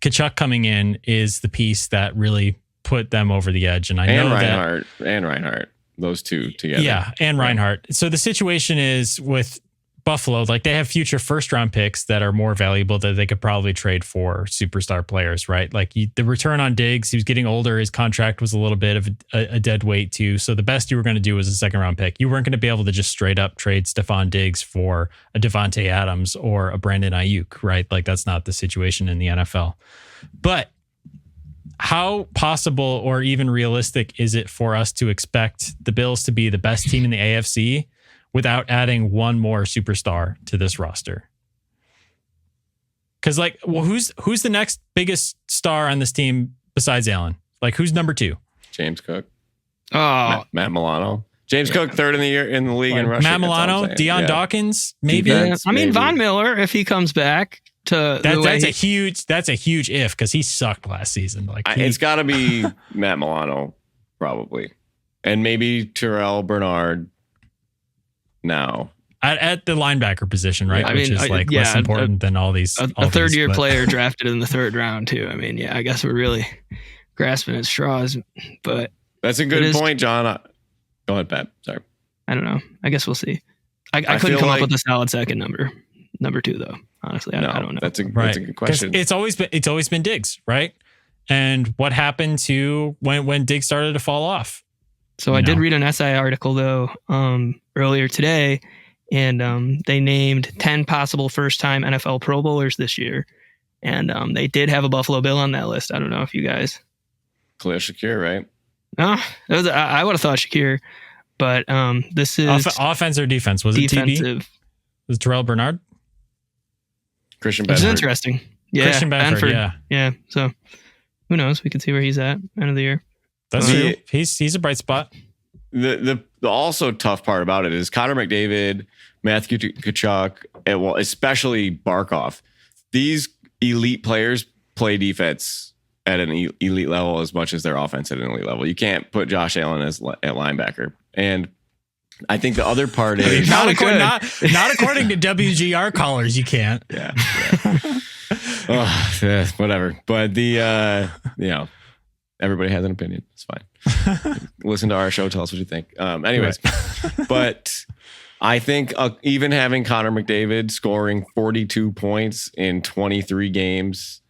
S2: Kachuk coming in is the piece that really put them over the edge. And
S4: Reinhardt, those two together.
S2: Yeah, and Reinhardt. So the situation is with Buffalo, they have future first-round picks that are more valuable that they could probably trade for superstar players, right? The return on Diggs, he was getting older. His contract was a little bit of a dead weight too. So the best you were going to do was a second-round pick. You weren't going to be able to just straight up trade Stephon Diggs for a Devontae Adams or a Brandon Ayuk, right? That's not the situation in the NFL. But how possible or even realistic is it for us to expect the Bills to be the best team in the AFC without adding one more superstar to this roster? Because like, well, who's the next biggest star on this team besides Allen? Like, who's number 2?
S4: James Cook.
S3: Oh,
S4: Matt Milano. James Cook, third in the league in rushing.
S2: Matt Milano, Deion Dawkins, maybe.
S3: I mean, Von Miller, if he comes back to
S2: that's a huge if, because he sucked last season. Like
S4: it's got to be Matt Milano, probably, and maybe Terrell Bernard. Now
S2: at the linebacker position, right?
S3: I
S2: Which
S3: mean,
S2: is like less important than all these.
S3: A third-year player drafted in the 3rd round too. I mean, yeah, I guess we're really grasping at straws, but
S4: that's a good point, John. Go ahead, Pat. Sorry.
S3: I don't know. I guess we'll see. I couldn't come up with a solid second number 2 though. Honestly, I don't know.
S4: That's a good question.
S2: It's always been Diggs, right? And what happened to when Diggs started to fall off?
S3: So I did read an SI article though earlier today, and they named 10 possible first-time NFL Pro Bowlers this year, and they did have a Buffalo Bill on that list. I don't know if you guys.
S4: Khalil Shakir, right?
S3: No, I would have thought Shakir, but this is
S2: offense or defense. Was
S3: defensive.
S2: it TB? Was it Terrell Bernard?
S4: Christian
S3: Which
S4: Benford.
S3: is interesting. Yeah,
S2: Christian Benford.
S3: Yeah. So who knows? We can see where he's at end of the year.
S2: That's true. He's a bright spot.
S4: The also tough part about it is Connor McDavid, Matthew Tkachuk, and well, especially Barkov. These elite players play defense at an elite level as much as their offense at an elite level. You can't put Josh Allen at linebacker. And I think the other part is
S2: not according to WGR callers, you can't.
S4: Yeah. Whatever. But everybody has an opinion. It's fine. Listen to our show. Tell us what you think. Anyways, but I think even having Connor McDavid scoring 42 points in 23 games,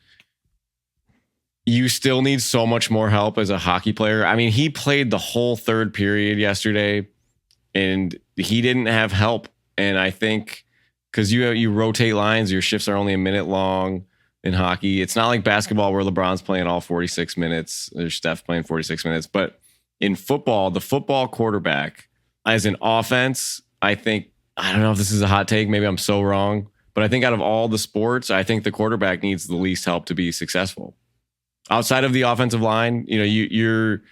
S4: you still need so much more help as a hockey player. I mean, he played the whole 3rd period yesterday and he didn't have help. And I think because you rotate lines, your shifts are only a minute long in hockey. It's not like basketball where LeBron's playing all 46 minutes or Steph playing 46 minutes. But in football, the football quarterback as an offense, I think, I don't know if this is a hot take. Maybe I'm so wrong. But I think out of all the sports, I think the quarterback needs the least help to be successful. Outside of the offensive line, your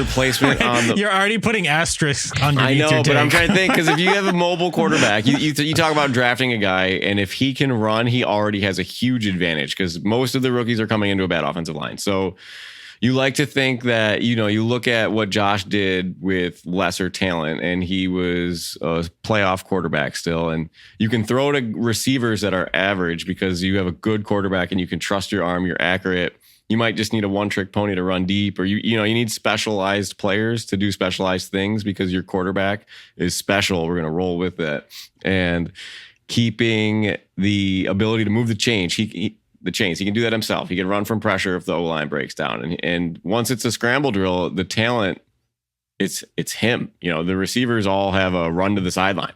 S4: placement on the...
S2: You're already putting asterisks underneath.
S4: I know,
S2: your
S4: but I'm trying to think, because if you have a mobile quarterback, you talk about drafting a guy, and if he can run, he already has a huge advantage because most of the rookies are coming into a bad offensive line. So you like to think that, you look at what Josh did with lesser talent, and he was a playoff quarterback still, and you can throw to receivers that are average because you have a good quarterback and you can trust your arm, you're accurate. You might just need a one-trick pony to run deep, or you need specialized players to do specialized things because your quarterback is special. We're going to roll with it, and keeping the ability to move the chains. He can do that himself. He can run from pressure if the O-line breaks down, and once it's a scramble drill, the talent, it's him. The receivers all have a run to the sideline.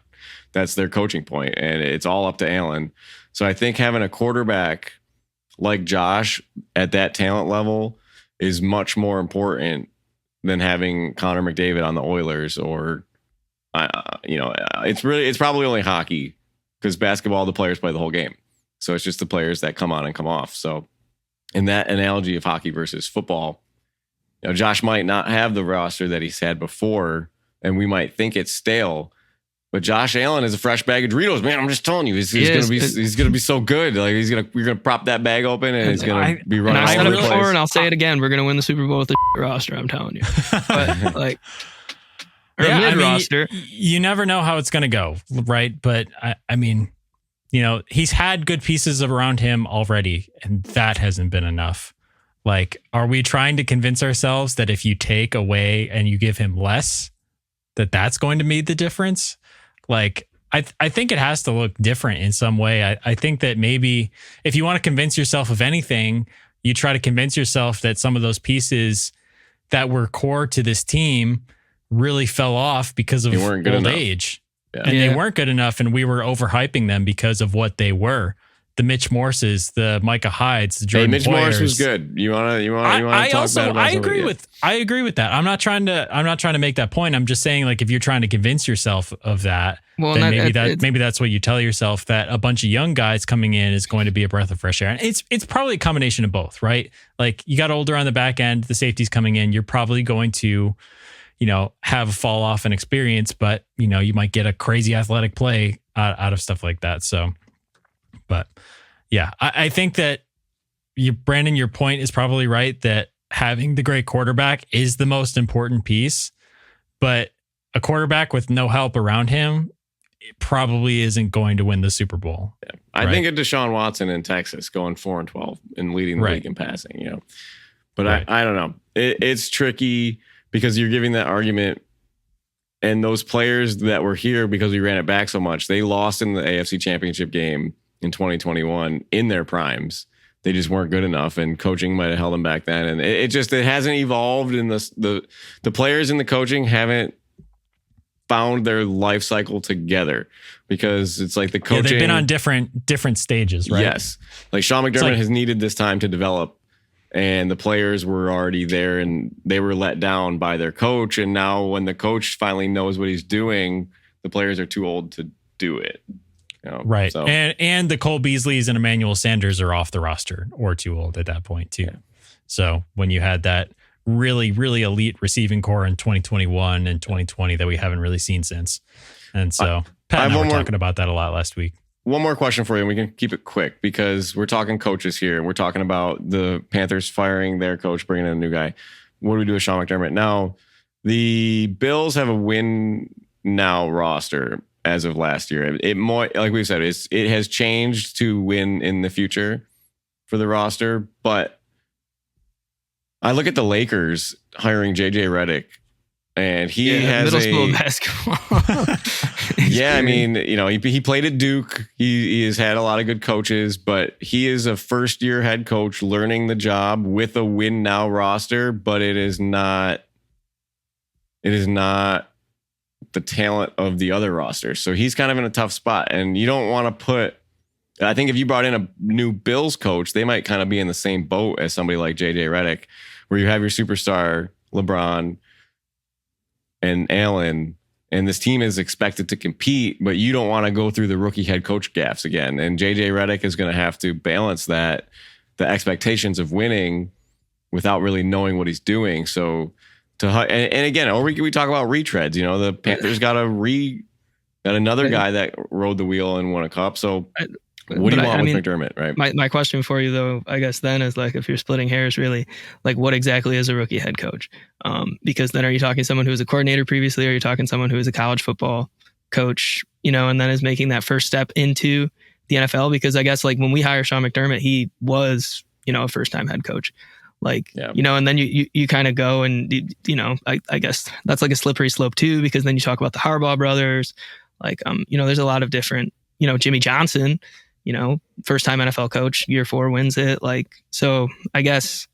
S4: That's their coaching point, and it's all up to Allen. So I think having a quarterback like Josh at that talent level is much more important than having Connor McDavid on the Oilers, or it's probably only hockey, because basketball, the players play the whole game. So it's just the players that come on and come off. So in that analogy of hockey versus football, Josh might not have the roster that he's had before, and we might think it's stale. But Josh Allen is a fresh bag of Doritos, man. I'm just telling you, he's gonna be so good. Like you're gonna prop that bag open, and it's gonna be running.
S3: I
S4: all
S3: said
S4: over
S3: it
S4: the
S3: before,
S4: place.
S3: and I'll say it again. We're gonna win the Super Bowl with the roster. I'm telling you. But mid roster.
S2: You never know how it's gonna go, right? But I mean, he's had good pieces around him already, and that hasn't been enough. Like, are we trying to convince ourselves that if you take away and you give him less, that's going to make the difference? Like, I think it has to look different in some way. I think that maybe if you want to convince yourself of anything, you try to convince yourself that some of those pieces that were core to this team really fell off because of old age. Yeah. And they weren't good enough, and we were overhyping them because of what they were. Mitch Morses, the Micah Hydes, the Jordan
S4: Mitch
S2: Poyers.
S4: Morris was good. You want to talk bad about
S2: I agree with that. I'm not trying to make that point. I'm just saying, like, if you're trying to convince yourself of that, then maybe that's what you tell yourself, that a bunch of young guys coming in is going to be a breath of fresh air. And it's probably a combination of both, right? Like, you got older on the back end, the safeties coming in, you're probably going to, have a fall off in experience, but you might get a crazy athletic play out of stuff like that. So, but yeah, I think that Brandon, your point is probably right, that having the great quarterback is the most important piece, but a quarterback with no help around him probably isn't going to win the Super Bowl.
S4: Yeah. I think of Deshaun Watson in Texas going 4-12 and leading the league in passing, but I don't know. It's tricky because you're giving that argument, and those players that were here because we ran it back so much, they lost in the AFC Championship game in 2021 in their primes. They just weren't good enough, and coaching might have held them back then. And it hasn't evolved, and the players and the coaching haven't found their life cycle together, because it's like the coaching.
S2: Yeah, they've been on different stages, right?
S4: Yes. Like Sean McDermott has needed this time to develop, and the players were already there and they were let down by their coach. And now when the coach finally knows what he's doing, the players are too old to do it.
S2: Right.
S4: So.
S2: And the Cole Beasleys and Emmanuel Sanders are off the roster or too old at that point too. Yeah. So when you had that really, really elite receiving core in 2021 and 2020 that we haven't really seen since. And so Pat and I were talking about that a lot last week.
S4: One more question for you, and we can keep it quick because we're talking coaches here. We're talking about the Panthers firing their coach, bringing in a new guy. What do we do with Sean McDermott? Now, the Bills have a win now roster as of last year. It more, like we said, it has changed to win in the future for the roster. But I look at the Lakers hiring JJ Redick, and he has
S3: middle school basketball.
S4: Yeah, I mean, he played at Duke. He has had a lot of good coaches, but he is a first-year head coach learning the job with a win now roster. But it is not the talent of the other rosters. So he's kind of in a tough spot, and you don't want to put. I think if you brought in a new Bills coach, they might kind of be in the same boat as somebody like JJ Redick, where you have your superstar LeBron and Allen, and this team is expected to compete, but you don't want to go through the rookie head coach gaffes again. And JJ Redick is going to have to balance the expectations of winning without really knowing what he's doing. So and again, or we talk about retreads. The Panthers got another guy that rode the wheel and won a cup. So what do you want with McDermott, right? My
S3: question for you, though, I guess then is, like, if you're splitting hairs, really, like, what exactly is a rookie head coach? Because then are you talking someone who was a coordinator previously, or are you talking someone who was a college football coach, and then is making that first step into the NFL? Because I guess, like, when we hire Sean McDermott, he was, a first-time head coach. Like, and then you kind of go and, I guess that's like a slippery slope too, because then you talk about the Harbaugh brothers, like, there's a lot of different, Jimmy Johnson, first time NFL coach, year 4 wins it. Like, so I guess,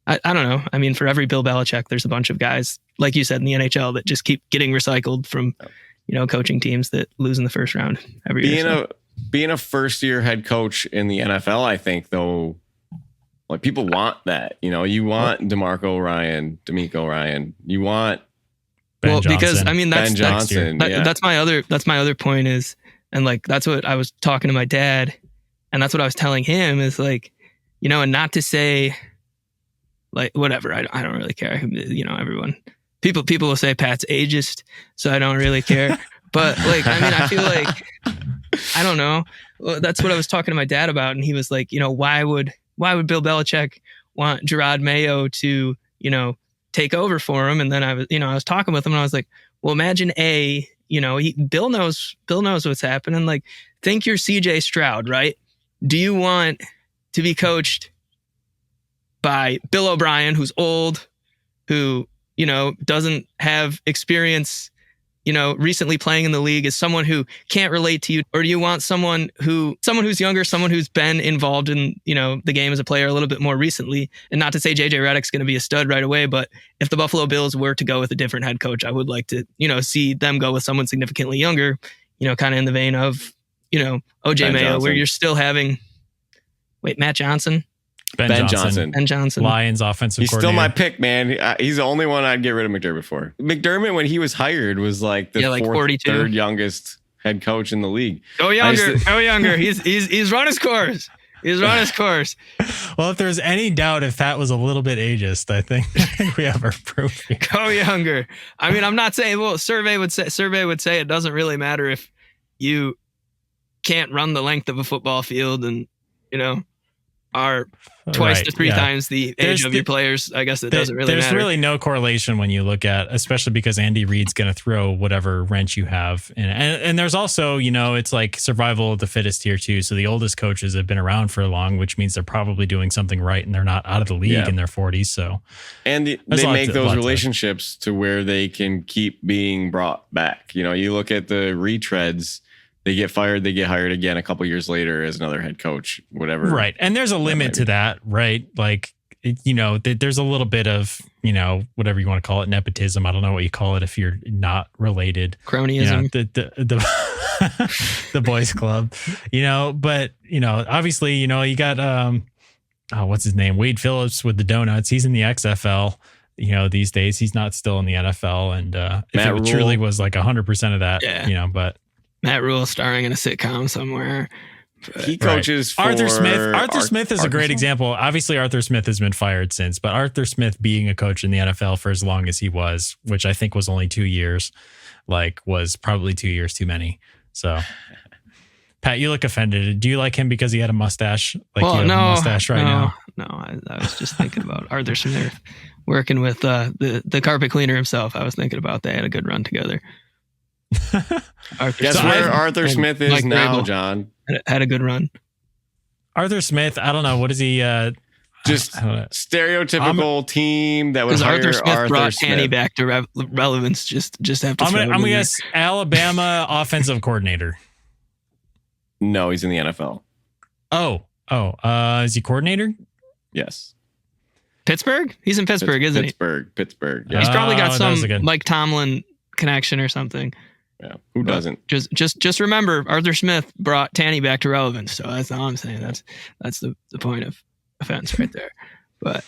S3: I don't know. I mean, for every Bill Belichick, there's a bunch of guys, like you said, in the NHL that just keep getting recycled from, coaching teams that lose in the first round every year.
S4: Being a first year head coach in the NFL, I think, though, like, people want that. You want DeMeco Ryan. You want
S2: Ben Johnson.
S3: Because I mean
S4: Ben Johnson.
S3: That's my other point is, and like that's what I was talking to my dad, and that's what I was telling him is, like, and not to say, like, whatever, I don't really care. Everyone, people will say Pat's ageist, so I don't really care. But, like, I mean, I feel like, I don't know. Well, that's what I was talking to my dad about, and he was like, why would Bill Belichick want Gerard Mayo to, take over for him? And then I was talking with him, and I was like, well, imagine Bill knows what's happening. Like, think you're CJ Stroud, right? Do you want to be coached by Bill O'Brien, who's old, who, doesn't have experience, recently playing in the league, is someone who can't relate to you? Or do you want someone who's younger, someone who's been involved in, the game as a player a little bit more recently? And not to say JJ Redick's going to be a stud right away, but if the Buffalo Bills were to go with a different head coach, I would like to, see them go with someone significantly younger, kind of in the vein of, OJ
S4: Ben
S3: Mayo,
S4: Johnson.
S3: where you're still having, Matt Johnson?
S2: Ben Johnson.
S3: Ben Johnson.
S2: Lions offensive
S4: He's
S2: coordinator.
S4: still my pick, man. He's the only one I'd get rid of McDermott for. McDermott, when he was hired, was like the fourth,
S3: 42.
S4: third youngest head coach in the league.
S3: Go younger. He's run his course. He's run his course.
S2: Well, if there's any doubt if Pat was a little bit ageist, I think we have our proof here.
S3: Go younger. I mean, I'm not saying. Well, survey would say it doesn't really matter if you can't run the length of a football field and are twice to three times the age of your players. I guess it doesn't really matter.
S2: There's really no correlation when you look at, especially because Andy Reid's going to throw whatever wrench you have. And there's also, it's like survival of the fittest here too. So the oldest coaches have been around for long, which means they're probably doing something right and they're not out of the league in their 40s. So,
S4: and they make those relationships to where they can keep being brought back. You look at the retreads. They get fired, they get hired again a couple years later as another head coach, whatever.
S2: Right. And there's a limit to that, right? Like, there's a little bit of, whatever you want to call it, nepotism. I don't know what you call it if you're not related.
S3: Cronyism.
S2: The boys club, but, obviously, you got, what's his name? Wade Phillips with the donuts. He's in the XFL. These days he's not still in the NFL. And if it truly was like 100% of that, but.
S3: Matt Rule starring in a sitcom somewhere.
S4: He coaches for
S2: Arthur Smith. Arthur Smith is a great example. Obviously, Arthur Smith has been fired since, but Arthur Smith being a coach in the NFL for as long as he was, which I think was only 2 years, was probably 2 years too many. So, Pat, you look offended. Do you like him because he had a mustache? You have a mustache right now?
S3: No, I was just thinking about Arthur Smith working with the carpet cleaner himself. I was thinking about they had a good run together.
S4: Guess where Arthur Smith is Mike now, Rabel. John?
S3: Had a good run.
S2: Arthur Smith, I don't know. What is he?
S4: Just stereotypical team that was
S3: Arthur Smith brought Tanny back to relevance. Just have to.
S2: I'm gonna guess Alabama offensive coordinator.
S4: No, he's in the NFL.
S2: Is he coordinator?
S4: Yes.
S3: Pittsburgh? He's in Pittsburgh, isn't he?
S4: Pittsburgh. Yeah.
S3: He's probably got some Mike Tomlin connection or something.
S4: Yeah, who doesn't?
S3: Just remember, Arthur Smith brought Tanny back to relevance. So that's all I'm saying. That's the point of offense right there. But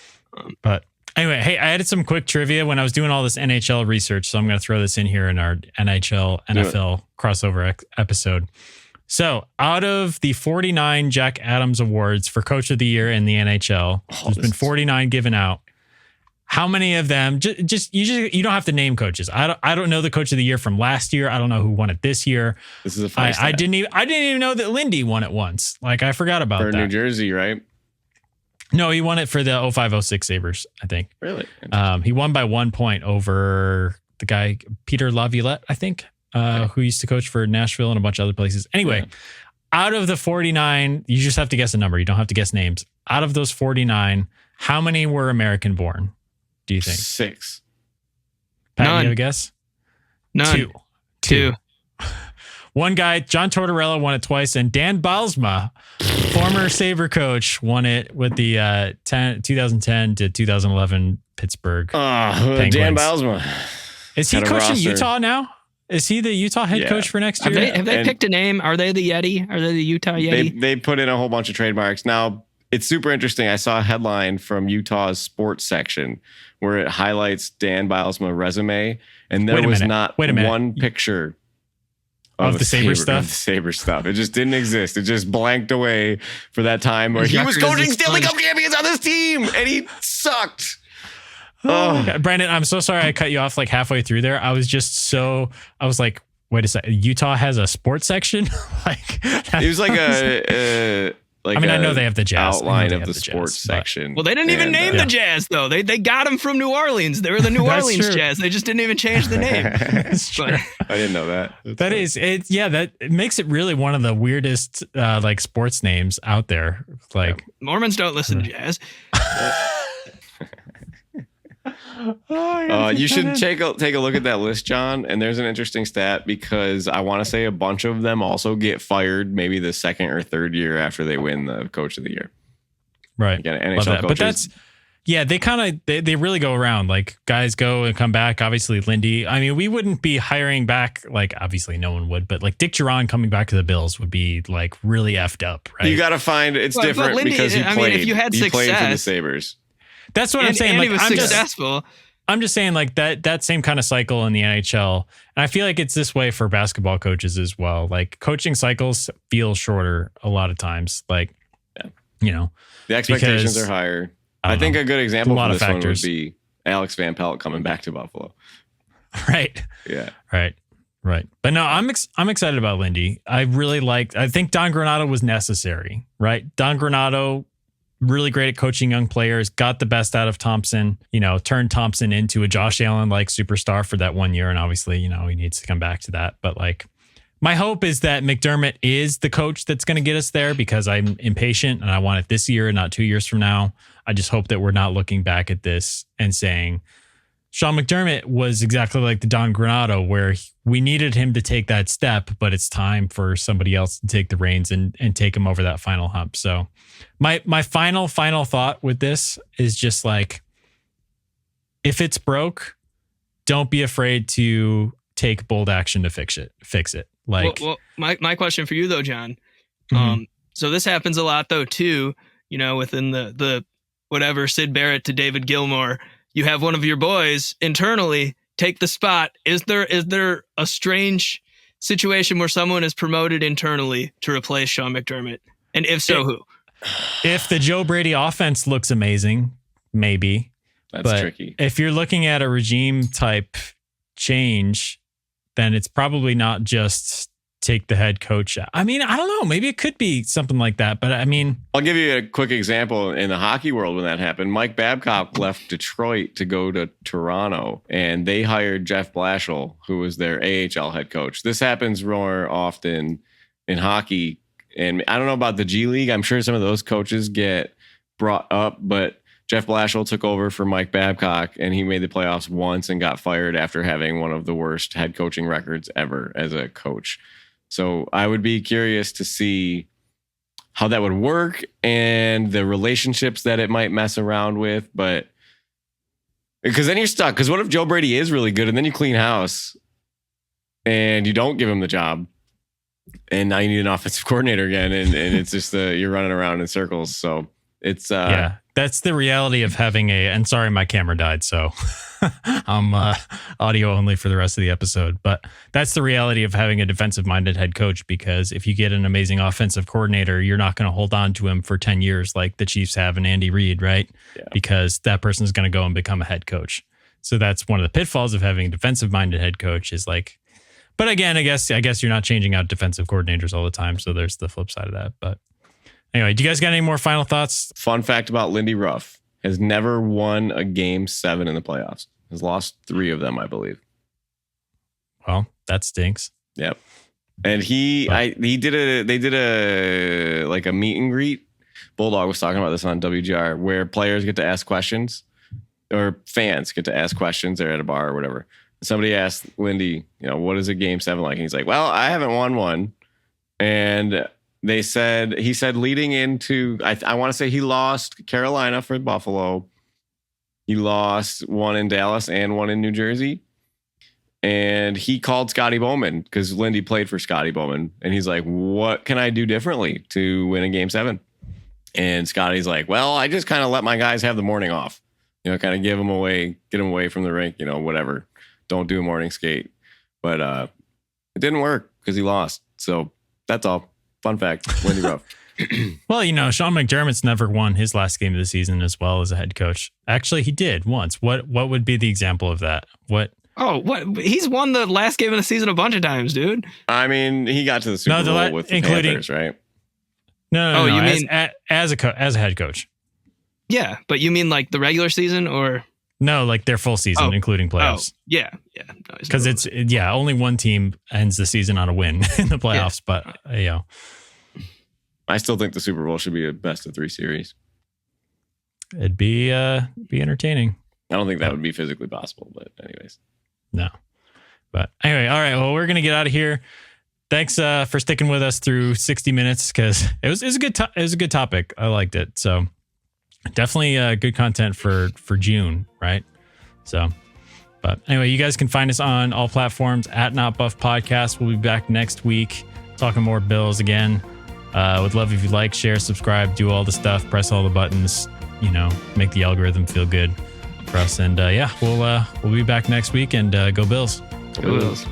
S2: anyway, hey, I added some quick trivia when I was doing all this NHL research, so I'm going to throw this in here in our NFL crossover episode. So, out of the 49 Jack Adams Awards for Coach of the Year in the NHL, there's been 49 given out. How many of them? You don't have to name coaches. I don't know the Coach of the Year from last year. I don't know who won it this year.
S4: This is a funny
S2: I didn't even know that Lindy won it once. I forgot about that.
S4: For New Jersey, right?
S2: No, he won it for the 05-06 Sabres, I think.
S4: Really?
S2: He won by 1 point over the guy Peter Laviolette, I think, who used to coach for Nashville and a bunch of other places. Anyway, out of the 49, you just have to guess a number. You don't have to guess names. Out of those 49, how many were American born? Do you think?
S4: 6.
S2: Pat, you have a guess?
S3: None. Two.
S2: One guy, John Tortorella, won it twice, and Dan Bylsma, former Sabre coach, won it with the 2010 to 2011 Pittsburgh Penguins.
S4: Dan Bylsma.
S2: Is he coaching Utah now? Is he the Utah head coach for next year?
S3: Have they picked a name? Are they the Yeti? Are they the Utah Yeti?
S4: They put in a whole bunch of trademarks. Now, it's super interesting. I saw a headline from Utah's sports section where it highlights Dan Bylsma's resume, and there was not one picture
S2: of the Sabre stuff.
S4: Of the Sabre stuff. It just didn't exist. It just blanked away for that time where he was coaching Stanley Cup champions on this team, and he sucked.
S2: Oh, Brandon, I'm so sorry I cut you off halfway through there. I was like, wait a second. Utah has a sports section?
S4: It was
S2: I know they have the Jazz
S4: outline of the sports section.
S3: Well, they didn't even name the Jazz though. They got them from New Orleans. They were the New Orleans Jazz. They just didn't even change the name.
S4: I didn't know that.
S2: That is it. Yeah, that makes it really one of the weirdest sports names out there.
S3: Mormons don't listen to jazz.
S4: You should take a look at that list, John. And there's an interesting stat because I want to say a bunch of them also get fired maybe the second or third year after they win the Coach of the Year.
S2: Right.
S4: Again, NHL coaches,
S2: but Yeah, they really go around. Like guys go and come back. Obviously, Lindy. I mean, we wouldn't be hiring back. Like obviously, no one would. But like Dick Duran coming back to the Bills would be like really effed up, right?
S4: You got to find it's different Lindy, because he played.
S3: If you had
S4: he
S3: success,
S4: played for the Sabres.
S2: That's what I'm saying.
S3: And
S2: like
S3: he was successful.
S2: I'm just saying like that same kind of cycle in the NHL. And I feel like it's this way for basketball coaches as well. Like coaching cycles feel shorter a lot of times. Like, you know,
S4: the expectations are higher. I think a good example for this one would be Alex Van Pelt coming back to Buffalo.
S2: Right.
S4: Yeah.
S2: Right. But no, I'm excited about Lindy. I think Don Granato was necessary, right? Don Granato, really great at coaching young players, got the best out of Thompson, turned Thompson into a Josh Allen-like superstar for that 1 year. And obviously, he needs to come back to that. But like, my hope is that McDermott is the coach that's going to get us there because I'm impatient and I want it this year and not 2 years from now. I just hope that we're not looking back at this and saying Sean McDermott was exactly like the Don Granato where we needed him to take that step, but it's time for somebody else to take the reins and take him over that final hump. So my final thought with this is just like, if it's broke, don't be afraid to take bold action to fix it. Like,
S3: well, my question for you though, John.
S2: Mm-hmm.
S3: So this happens a lot though too. Within the whatever Sid Barrett to David Gilmour, you have one of your boys internally take the spot. Is there a strange situation where someone is promoted internally to replace Sean McDermott? And if so, who?
S2: If the Joe Brady offense looks amazing, maybe.
S4: That's tricky.
S2: If you're looking at a regime type change, then it's probably not just take the head coach. I mean, I don't know. Maybe it could be something like that. But I mean,
S4: I'll give you a quick example in the hockey world when that happened. Mike Babcock left Detroit to go to Toronto, and they hired Jeff Blashill, who was their AHL head coach. This happens more often in hockey. And I don't know about the G League. I'm sure some of those coaches get brought up, but Jeff Blashill took over for Mike Babcock, and he made the playoffs once and got fired after having one of the worst head coaching records ever as a coach. So I would be curious to see how that would work and the relationships that it might mess around with. But because then you're stuck. Because what if Joe Brady is really good and then you clean house and you don't give him the job? And now you need an offensive coordinator again. And it's just you're running around in circles. So it's
S2: that's the reality of having and sorry, my camera died. So I'm audio only for the rest of the episode. But that's the reality of having a defensive minded head coach, because if you get an amazing offensive coordinator, you're not going to hold on to him for 10 years like the Chiefs have in Andy Reid, right? Yeah. Because that person's going to go and become a head coach. So that's one of the pitfalls of having a defensive minded head coach is like, but again, I guess you're not changing out defensive coordinators all the time. So there's the flip side of that. But anyway, do you guys got any more final thoughts?
S4: Fun fact about Lindy Ruff: has never won a Game 7 in the playoffs. Has lost 3 of them, I believe.
S2: Well, that stinks.
S4: Yep. And they did a meet and greet. Bulldog was talking about this on WGR, where players get to ask questions, or fans get to ask questions. They're at a bar or whatever. Somebody asked Lindy, what is a Game 7 like? And he's like, well, I haven't won one. And he said leading into, I want to say he lost Carolina for Buffalo. He lost one in Dallas and one in New Jersey. And he called Scotty Bowman because Lindy played for Scotty Bowman. And he's like, what can I do differently to win a Game 7? And Scotty's like, well, I just kind of let my guys have the morning off. Kind of get them away from the rink, whatever. Don't do a morning skate. But it didn't work because he lost. So that's all. Fun fact, Lindy Ruff.
S2: Well, Sean McDermott's never won his last game of the season as well as a head coach. Actually, he did once. What would be the example of that? What?
S3: Oh, what? He's won the last game of the season a bunch of times, dude.
S4: I mean, he got to the Super Bowl with the Panthers, right?
S2: No. You mean as a head coach?
S3: Yeah, but you mean like the regular season or?
S2: No, like their full season, including playoffs.
S3: Yeah.
S2: Because only one team ends the season on a win in the playoffs. Yeah. But
S4: I still think the Super Bowl should be a best of 3 series.
S2: It'd be entertaining.
S4: I don't think that would be physically possible, but anyways.
S2: No. But anyway, all right. Well, we're gonna get out of here. Thanks for sticking with us through 60 minutes because it was a good topic. I liked it. So definitely good content for June, right? So, but anyway, you guys can find us on all platforms at Not Buff Podcast. We'll be back next week talking more Bills again. Would love if you like, share, subscribe, do all the stuff, press all the buttons, make the algorithm feel good for us. And we'll be back next week, and go Bills.
S3: Go Bills.